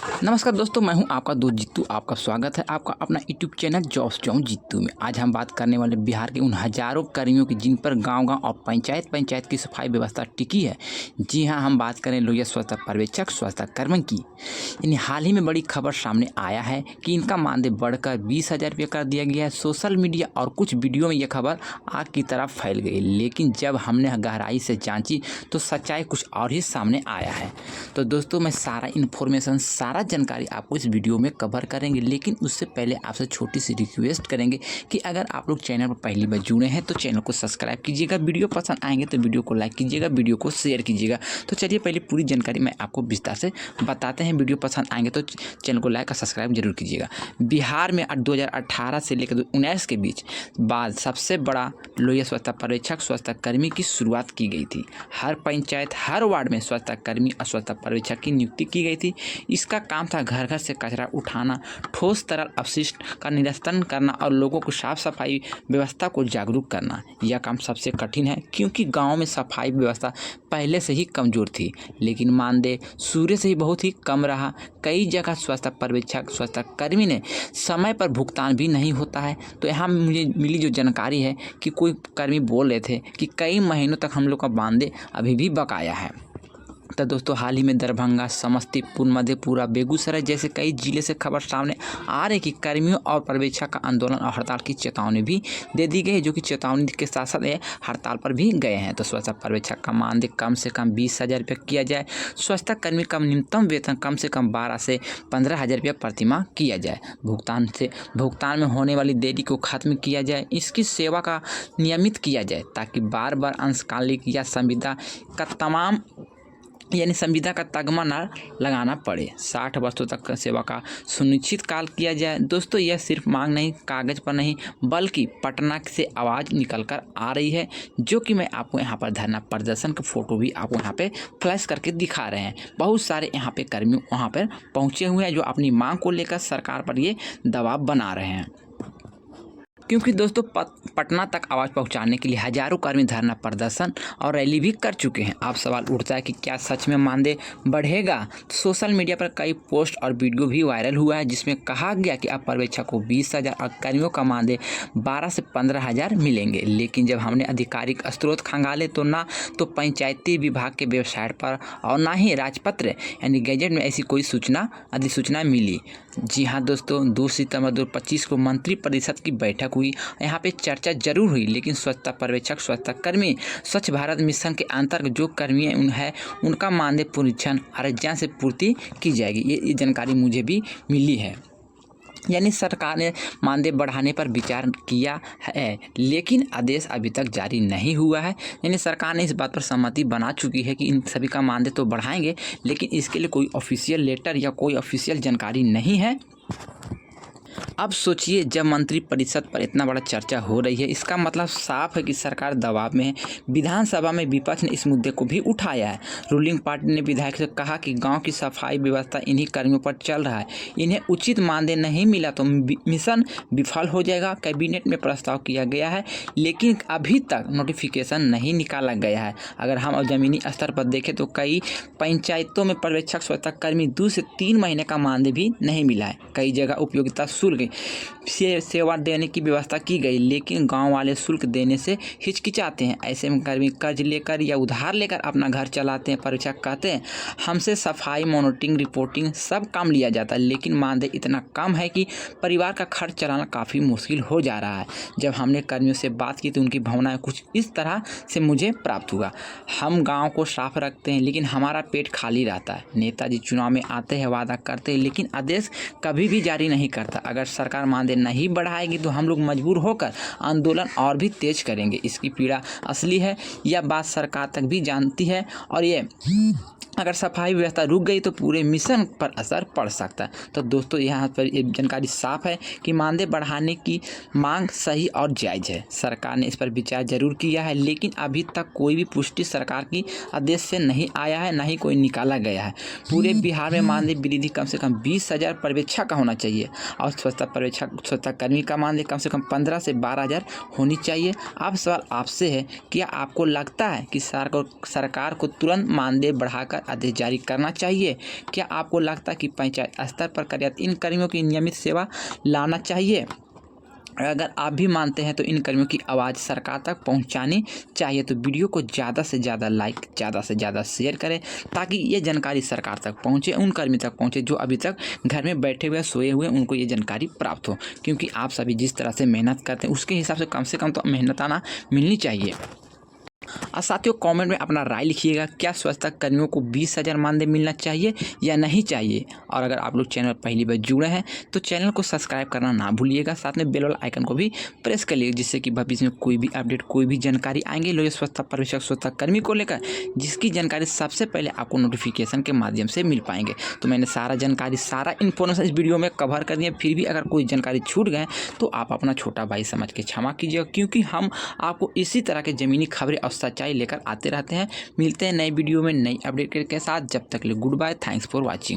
नमस्कार दोस्तों, मैं हूं आपका दोस्त जीतू। आपका स्वागत है आपका अपना यूट्यूब चैनल जॉब्स जॉन जीतू में। आज हम बात करने वाले बिहार के उन हज़ारों कर्मियों की जिन पर गांव-गांव और पंचायत की सफाई व्यवस्था टिकी है। जी हां, हम बात करें लोहिया स्वच्छता पर्यवेक्षक, स्वच्छता कर्मी की। यानी हाल ही में बड़ी खबर सामने आया है कि इनका मानदेय बढ़कर 20,000 रुपये कर दिया गया है। सोशल मीडिया और कुछ वीडियो में यह खबर आग की तरह फैल गई, लेकिन जब हमने गहराई से जांची तो सच्चाई कुछ और ही सामने आया है। तो दोस्तों, मैं सारा इन्फॉर्मेशन, सारा जानकारी आपको इस वीडियो में कवर करेंगे, लेकिन उससे पहले आपसे छोटी सी रिक्वेस्ट करेंगे कि अगर आप लोग चैनल पर पहली बार जुड़े हैं तो चैनल को सब्सक्राइब कीजिएगा। वीडियो पसंद आएंगे तो वीडियो को लाइक कीजिएगा, वीडियो को शेयर कीजिएगा। तो चलिए पहले पूरी जानकारी मैं आपको विस्तार से बताते हैं। वीडियो पसंद आएंगे तो चैनल को लाइक और सब्सक्राइब जरूर कीजिएगा। बिहार में 2018 से लेकर 2019 के बीच बाद सबसे बड़ा लोहिया स्वच्छता पर्यवेक्षक, स्वच्छता कर्मी की शुरुआत की गई थी। हर पंचायत, हर वार्ड में स्वच्छता कर्मी और स्वच्छता पर्यवेक्षक की नियुक्ति की गई थी। इसका काम था घर घर से कचरा उठाना, ठोस तरल अपशिष्ट का निरसन करना और लोगों को साफ सफाई व्यवस्था को जागरूक करना। यह काम सबसे कठिन है क्योंकि गांव में सफाई व्यवस्था पहले से ही कमज़ोर थी, लेकिन मानदेय शुरू से ही बहुत ही कम रहा। कई जगह स्वच्छता पर्यवेक्षक, स्वच्छता कर्मी ने समय पर भुगतान भी नहीं होता है। तो यहाँ मुझे मिली जो जानकारी है कि कोई कर्मी बोल रहे थे कि कई महीनों तक हम लोग का मानदेय अभी भी बकाया है। तो दोस्तों, हाल ही में दरभंगा, समस्तीपुर, मधेपुरा, बेगूसराय जैसे कई जिले से खबर सामने आ रही कि कर्मियों और पर्यवेक्षक का आंदोलन और हड़ताल की चेतावनी भी दे दी गई है, जो कि चेतावनी के साथ साथ हड़ताल पर भी गए हैं। तो स्वच्छता पर्यवेक्षक का मानदेय कम से कम 20,000 रुपये किया जाए। स्वच्छता कर्मी का न्यूनतम वेतन कम से कम 12 से 15,000 रुपये प्रतिमाह किया जाए। भुगतान में होने वाली देरी को खत्म किया जाए। इसकी सेवा का नियमित किया जाए ताकि बार बार अंशकालिक या संविदा का तगमा न लगाना पड़े। 60 वर्षों तक सेवा का सुनिश्चित काल किया जाए। दोस्तों, यह सिर्फ मांग नहीं, कागज़ पर नहीं, बल्कि पटना से आवाज़ निकल कर आ रही है, जो कि मैं आपको यहाँ पर धरना प्रदर्शन का फोटो भी आपको यहाँ पे फ्लैश करके दिखा रहे हैं। बहुत सारे यहाँ पे कर्मी वहाँ पर पहुँचे हुए हैं जो अपनी मांग को लेकर सरकार पर ये दबाव बना रहे हैं। क्योंकि दोस्तों, पटना तक आवाज़ पहुंचाने के लिए हज़ारों कर्मी धरना प्रदर्शन और रैली भी कर चुके हैं। अब सवाल उठता है कि क्या सच में मानदेय बढ़ेगा? तो सोशल मीडिया पर कई पोस्ट और वीडियो भी वायरल हुआ है जिसमें कहा गया कि अब पर्यवेक्षक को 20,000 और कर्मियों का मानदेय 12 से 15,000 मिलेंगे। लेकिन जब हमने आधिकारिक स्रोत खंगाले तो ना तो पंचायती विभाग के वेबसाइट पर और ना ही राजपत्र यानी गैजेट में ऐसी कोई अधिसूचना मिली। जी हाँ दोस्तों, 2 सितंबर 2025 को मंत्रिपरिषद की बैठक हुई। यहाँ पे चर्चा जरूर हुई, लेकिन स्वच्छता पर्यवेक्षक, स्वच्छता कर्मी, स्वच्छ भारत मिशन के अंतर्गत जो कर्मी है उनका मानदेय पुनरीक्षण आरक्षण से पूर्ति की जाएगी। ये जानकारी मुझे भी मिली है। यानी सरकार ने मानदेय बढ़ाने पर विचार किया है, लेकिन आदेश अभी तक जारी नहीं हुआ है। यानी सरकार ने इस बात पर सहमति बना चुकी है कि इन सभी का मानदेय तो बढ़ाएंगे, लेकिन इसके लिए कोई ऑफिशियल लेटर या कोई ऑफिशियल जानकारी नहीं है। अब सोचिए, जब मंत्रिपरिषद पर इतना बड़ा चर्चा हो रही है, इसका मतलब साफ है कि सरकार दबाव में है। विधानसभा में विपक्ष ने इस मुद्दे को भी उठाया है। रूलिंग पार्टी ने विधायक से कहा कि गांव की सफाई व्यवस्था इन्हीं कर्मियों पर चल रहा है, इन्हें उचित मानदेय नहीं मिला तो मिशन विफल हो जाएगा। कैबिनेट में प्रस्ताव किया गया है, लेकिन अभी तक नोटिफिकेशन नहीं निकाला गया है। अगर हम ज़मीनी स्तर पर देखें तो कई पंचायतों में पर्यवेक्षक, स्वच्छता कर्मी 2 से 3 महीने का मानदेय भी नहीं मिला है। कई जगह उपयोगिता शुल्क से सेवा देने की व्यवस्था की गई, लेकिन गांव वाले शुल्क देने से हिचकिचाते हैं। ऐसे में कर्मी कर्ज लेकर या उधार लेकर अपना घर चलाते हैं। पर्यवेक्षक कहते हैं हमसे सफाई, मॉनिटरिंग, रिपोर्टिंग सब काम लिया जाता है, लेकिन मानदेय इतना कम है कि परिवार का खर्च चलाना काफ़ी मुश्किल हो जा रहा है। जब हमने कर्मियों से बात की तो उनकी भावनाएं कुछ इस तरह से मुझे प्राप्त हुआ। हम गाँव को साफ रखते हैं, लेकिन हमारा पेट खाली रहता है। नेताजी चुनाव में आते हैं, वादा करते हैं, लेकिन आदेश कभी भी जारी नहीं करता। अगर सरकार मानदेय नहीं बढ़ाएगी तो हम लोग मजबूर होकर आंदोलन और भी तेज करेंगे। इसकी पीड़ा असली है, यह बात सरकार तक भी जानती है, और ये अगर सफाई व्यवस्था रुक गई तो पूरे मिशन पर असर पड़ सकता है। तो दोस्तों, यहाँ पर ये जानकारी साफ है कि मानदेय बढ़ाने की मांग सही और जायज़ है। सरकार ने इस पर विचार जरूर किया है, लेकिन अभी तक कोई भी पुष्टि सरकार की आदेश से नहीं आया है, ना ही कोई निकाला गया है। पूरे बिहार में मानदेय वृद्धि कम से कम 20,000 पर्यवेक्षक का होना चाहिए और स्वच्छता पर्यवेक्षक, स्वच्छता कर्मी का मानदेय कम से कम 15 से 12,000 होनी चाहिए। अब सवाल आपसे है, क्या आपको लगता है कि सरकार को तुरंत मानदेय बढ़ाकर पंचायत आदेश जारी करना चाहिए? क्या आपको लगता है कि पंचायत स्तर पर कार्यरत इन कर्मियों की नियमित सेवा लाना चाहिए? अगर आप भी मानते हैं तो इन कर्मियों की आवाज़ सरकार तक पहुंचानी चाहिए। तो वीडियो को ज़्यादा से ज़्यादा लाइक, ज़्यादा से ज़्यादा शेयर करें ताकि ये जानकारी सरकार तक पहुंचे, उन कर्मी तक पहुंचे जो अभी तक घर में बैठे हुए सोए हुए, उनको ये जानकारी प्राप्त हो। क्योंकि आप सभी जिस तरह से मेहनत करते हैं उसके हिसाब से कम तो मेहनताना मिलनी चाहिए। और साथियों कमेंट में अपना राय लिखिएगा, क्या स्वच्छता कर्मियों को 20,000 मानदेय मिलना चाहिए या नहीं चाहिए? और अगर आप लोग चैनल पहली बार जुड़े हैं तो चैनल को सब्सक्राइब करना ना भूलिएगा, साथ में बेल वाला आइकन को भी प्रेस कर लीजिए, जिससे कि भविष्य में कोई भी अपडेट, कोई भी जानकारी आएंगे लोग स्वच्छता पर्यवेक्षक, स्वच्छता कर्मी को लेकर, जिसकी जानकारी सबसे पहले आपको नोटिफिकेशन के माध्यम से मिल पाएंगे। तो मैंने सारा जानकारी, सारा इन्फॉर्मेशन इस वीडियो में कवर कर दिया। फिर भी अगर कोई जानकारी छूट गए तो आप अपना छोटा भाई समझ के क्षमा कीजिएगा, क्योंकि हम आपको इसी तरह के ज़मीनी खबरें और सच्चाई लेकर आते रहते हैं। मिलते हैं नई वीडियो में नई अपडेट के साथ। जब तक के लिए goodbye, thanks for watching.